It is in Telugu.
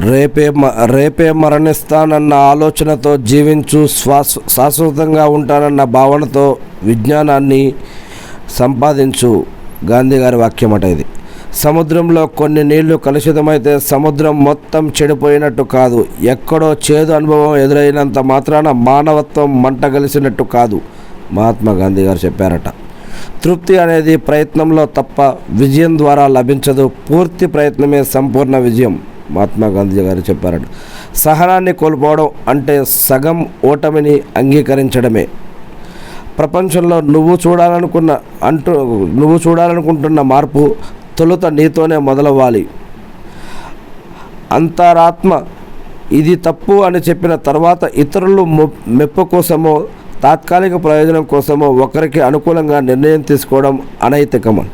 రేపే మరణిస్తానన్న ఆలోచనతో జీవించు, శాశ్వతంగా ఉంటానన్న భావనతో విజ్ఞానాన్ని సంపాదించు. గాంధీ గారి వాక్యం అట ఇది. సముద్రంలో కొన్ని నీళ్లు కలుషితమైతే సముద్రం మొత్తం చెడిపోయినట్టు కాదు. ఎక్కడో చేదు అనుభవం ఎదురైనంత మాత్రాన మానవత్వం మంట కలిసినట్టు కాదు. మహాత్మా గాంధీ గారు చెప్పారట. తృప్తి అనేది ప్రయత్నంలో తప్ప విజయం ద్వారా లభించదు. పూర్తి ప్రయత్నమే సంపూర్ణ విజయం. మహాత్మా గాంధీ గారు చెప్పారట. సహనాన్ని కోల్పోవడం అంటే సగం ఓటమిని అంగీకరించడమే. ప్రపంచంలో నువ్వు చూడాలనుకుంటున్న మార్పు తొలుత నీతోనే మొదలవ్వాలి. అంతరాత్మ ఇది తప్పు అని చెప్పిన తర్వాత ఇతరులు మెప్పు కోసమో తాత్కాలిక ప్రయోజనం కోసమో ఒకరికి అనుకూలంగా నిర్ణయం తీసుకోవడం అనైతికం అంట.